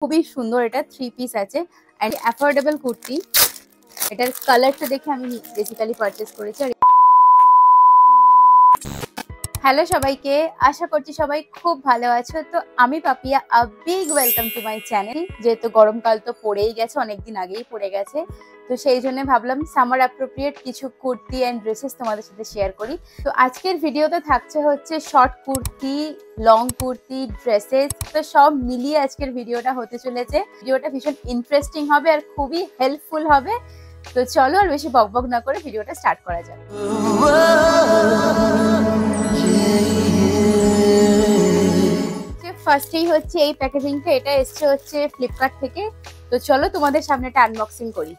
খুবই সুন্দর, এটা 3 পিস আছে এন্ড অ্যাফোর্ডেবল কুর্তি। এটার কালারটা দেখে আমি বেসিক্যালি পারচেজ করেছি। আর হ্যালো সবাইকে, আশা করছি সবাই খুব ভালো আছো। তো আমি Papiya, a big welcome to my channel. যেহেতু গরমকাল তো পড়েই গেছে, অনেকদিন আগেই পড়ে গেছে, তো সেই জন্য ভাবলাম সামার অ্যাপ্রোপ্রিয়েট কিছু কুর্তি অ্যান্ড ড্রেসেস তোমাদের সাথে শেয়ার করি। তো আজকের ভিডিওতে থাকছে হচ্ছে short kurti, long kurti, dresses, তো সব মিলিয়ে আজকের ভিডিওটা হতে চলেছে। ভিডিওটা ভীষণ ইন্টারেস্টিং হবে আর খুবই হেল্পফুল হবে। তো চলো আর বেশি বকবক না করে ভিডিওটা স্টার্ট করা যাক। ফার্স্টেই হচ্ছে এই প্যাকেজিংটা, এটা এসছে হচ্ছে ফ্লিপকার্ট থেকে। তো চলো তোমাদের সামনে একটা আনবক্সিং করি।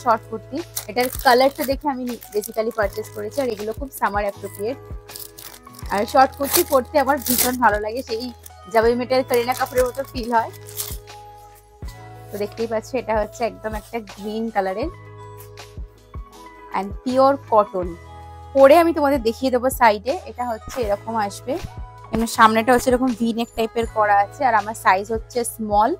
শর্ট কুর্তি, এটার কালারটা দেখে আমি বেসিক্যালি পারচেজ করেছি। আর এগুলো খুব সামার অ্যাপ্রোপ্রিয়েট। আর শর্ট কুর্তি পরতে আমার ভীষণ ভালো লাগে, সেই জাভেদ মেটের করিনা কাপুরের মতো ফিল হয়। তো দেখতেই পাচ্ছ, এটা হচ্ছে একদম একটা গ্রিন কালারের অ্যান্ড পিওর কটন। পরে আমি তোমাদের দেখিয়ে দেবো সাইডে। এটা হচ্ছে এরকম আসবে, এমনি সামনেটা হচ্ছে এরকম ভি নেক টাইপের করা আছে। আর আমার সাইজ হচ্ছে স্মল।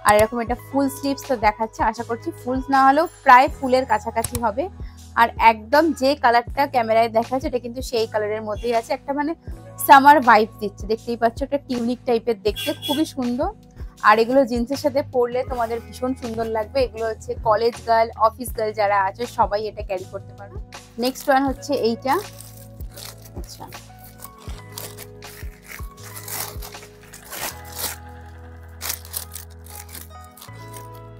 আর এরকম এটা ফুল স্লিভস তো দেখাচ্ছে, আশা করছি ফুল না হলেও প্রায় ফুলের কাছাকাছি হবে। আর একদম যে কালারটা ক্যামেরায় দেখাচ্ছে এটা কিন্তু সেই কালারের মধ্যেই আছে, একটা মানে সামার ভাইব দিচ্ছে। দেখতেই পাচ্ছ, একটা টিউনিক টাইপের দেখতে, খুবই সুন্দর। আর এগুলো জিন্সের সাথে পরলে তোমাদের ভীষণ সুন্দর লাগবে। এগুলো হচ্ছে কলেজ গার্ল, অফিস গার্ল যারা আছে সবাই এটা ক্যারি করতে পারো। নেক্সট ওয়ান হচ্ছে এইটা। আচ্ছা,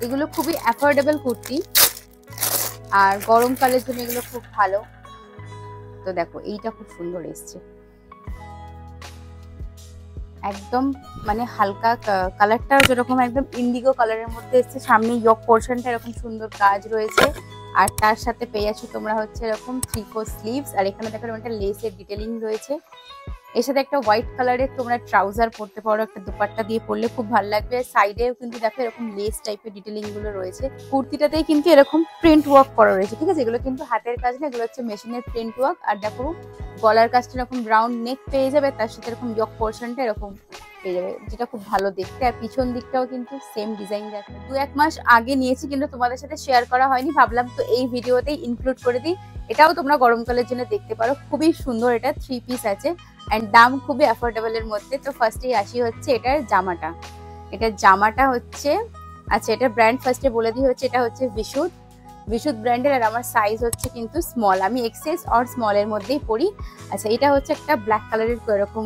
এগুলো খুবই অ্যাফোর্ডেবল কুর্তি আর গরমকালের জন্য এগুলো খুব ভালো। তো দেখো, এইটা খুব সুন্দর এসছে, একদম মানে হালকা কালারটা যেরকম একদম ইন্ডিগো কালারের মধ্যে এসছে। সামনে ইয়ক পোর্শনটা এরকম সুন্দর কাজ রয়েছে। আর তার সাথে পেয়ে যাচ্ছ তোমরা হচ্ছে এরকম 3/4 স্লিভস। আর এখানে দেখো একটা লেসের ডিটেলিং রয়েছে। এর সাথে একটা হোয়াইট কালারের তোমরা ট্রাউজার পরতে পারো, একটা দুপাট্টা দিয়ে পরলে খুব ভালো লাগবে। সাইডেও কিন্তু দেখো এরকম লেস টাইপের ডিটেলিং গুলো রয়েছে। কুর্তিটাতেই কিন্তু এরকম প্রিন্ট ওয়ার্ক করা রয়েছে, ঠিক আছে? এগুলো কিন্তু হাতের কাজ না, এগুলো হচ্ছে মেশিনের প্রিন্ট ওয়ার্ক। আর দেখো গলার কাজটা এরকম রাউন্ড নেক পেয়ে যাবে, তার সাথে এরকম ইয়ক পোর্শনটা এরকম পেয়ে যাবে, যেটা খুব ভালো দেখতে। আর পিছন দিকটাও কিন্তু সেম ডিজাইন দেখো। 2-1 মাস আগে নিয়েছি, কিন্তু তোমাদের সাথে শেয়ার করা হয়নি, ভাবলাম তো এই ভিডিওতেই ইনক্লুড করে দিই। এটাও তোমরা গরমকালের জন্য দেখতে পারো, খুবই সুন্দর। এটা 3 পিস আছে এন্ড দাম খুবই অ্যাফোর্ডেবল এর মধ্যে। তো ফার্স্টেই আসি হচ্ছে এটার জামাটা। এটার জামাটা হচ্ছে, আচ্ছা এটা ব্র্যান্ড ফার্স্টে বলে দিই, হচ্ছে এটা হচ্ছে বিশুদ্ধ ব্র্যান্ডের। আর আমার সাইজ হচ্ছে কিন্তু স্মল, আমি এক্সেস আর স্মল এর মধ্যেই পরি। আচ্ছা, এটা হচ্ছে একটা ব্ল্যাক কালারের এরকম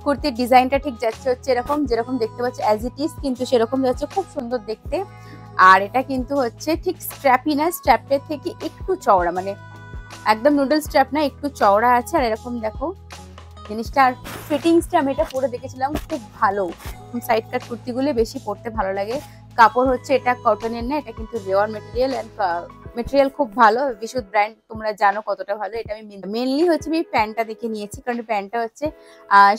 কুর্তির ডিজাইনটা ঠিক যাচ্ছে হচ্ছে এরকম, যেরকম দেখতে পাচ্ছ অ্যাজ ইট ইজ, কিন্তু সেরকম যাচ্ছে, খুব সুন্দর দেখতে। আর এটা কিন্তু হচ্ছে ঠিক স্ট্র্যাপি না, স্ট্র্যাপের থেকে একটু চওড়া, মানে একদম নুডল স্ট্র্যাপ না, একটু চওড়া আছে। আর এরকম দেখো জিনিসটা, আর ফিটিংসটা আমি এটা পরে দেখেছিলাম খুব ভালো। সাইড কাট কুর্তিগুলো বেশি পরতে ভালো লাগে। কাপড় হচ্ছে এটা কটনের না, এটা কিন্তু রেওয়ার মেটেরিয়াল এন্ড মেটেরিয়াল খুব ভালো। বিশুদ্ধ ব্র্যান্ড তোমরা জানো কতটা ভালো। এটা আমি মেনলি হচ্ছে আমি প্যান্টটা দেখে নিয়েছি, কারণ প্যান্টটা হচ্ছে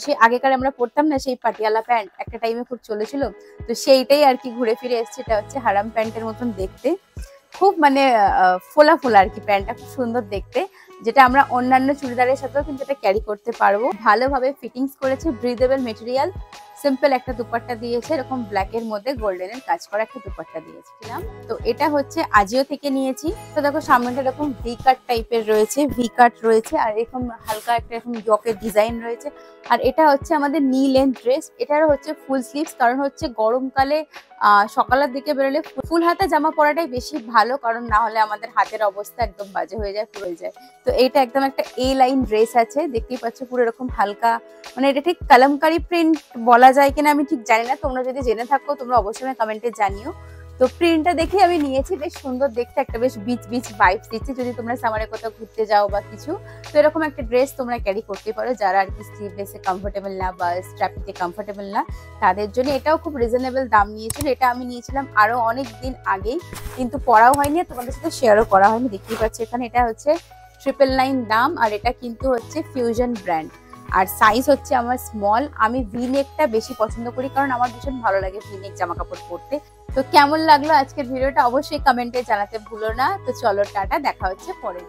সেই আগেকার আমরা পরতাম না সেই পাটিয়ালা প্যান্ট, একটা টাইমে খুব চলেছিল, তো সেইটাই আর কি ঘুরে ফিরে এসছে। এটা হচ্ছে হারাম প্যান্টের মতন দেখতে, খুব মানে ফোলা ফোলা আর কি। প্যান্টটা খুব সুন্দর দেখতে, যেটা আমরা অন্যান্য চুড়িদারের সাথেও কিন্তু এটা ক্যারি করতে পারবো। ভালোভাবে ফিটিংস করেছে, ব্রিদেবল মেটেরিয়াল। সিম্পল একটা দুপাট্টা দিয়েছে, এরকম ব্ল্যাক এর মধ্যে গোল্ডেনের কাজ করা একটা দুপাট্টা দিয়েছিলাম। তো এটা হচ্ছে আজিও থেকে নিয়েছি। তো দেখো সামনেটা এরকম ভি কাট টাইপের রয়েছে, ভি কাট রয়েছে। আর এরকম হালকা একটা এরকম জকের ডিজাইন রয়েছে। আর এটা হচ্ছে আমাদের নি লেন্থ ড্রেস। এটারও হচ্ছে ফুল স্লিভস, কারণ হচ্ছে গরমকালে সকালের দিকে বেরোলে ফুল হাতা জামা পরাটাই বেশি ভালো, কারণ না হলে আমাদের হাতের অবস্থা একদম বাজে হয়ে যায়, পুড়ে যায়। তো এইটা একদম একটা এ লাইন ড্রেস আছে, দেখতেই পাচ্ছ পুরো এরকম হালকা, মানে এটা ঠিক কালামকারি প্রিন্ট বলা যায় কিনা আমি ঠিক জানি না, তোমরা যদি জেনে থাকো তোমরা অবশ্যই কমেন্টে জানিও। তো প্রিন্টটা দেখে আমি নিয়েছি, বেশ সুন্দর দেখতে, একটা বেশ বিচ বিচ ভাইবস দিচ্ছে। যদি তোমরা সামারে কোথাও ঘুরতে যাও বা কিছু, তো এরকম একটা ড্রেস তোমরা ক্যারি করতে পারো, যারা আর কি স্লিভলেসে কমফোর্টেবল না বা স্ট্র্যাপিতে কমফোর্টেবল না, তাদের জন্য। এটাও খুব রিজনেবল দাম নিয়েছিল। এটা আমি নিয়েছিলাম আরো অনেক দিন আগেই, কিন্তু পরাও হয়নি, তোমাদের সাথে শেয়ারও করা হয়নি। দেখতেই পাচ্ছ এখানে, এটা হচ্ছে 999 দাম। আর এটা কিন্তু হচ্ছে ফিউশন ব্র্যান্ড। আর সাইজ হচ্ছে আমার স্মল। আমি ভি নেকটা বেশি পছন্দ করি, কারণ আমার ভীষণ ভালো লাগে ভি নেক জামা কাপড় পরতে। তো কেমন লাগলো আজকের ভিডিওটা অবশ্যই কমেন্টে জানাতে ভুলো না। তো চলো টাটা, দেখা হচ্ছে পরে।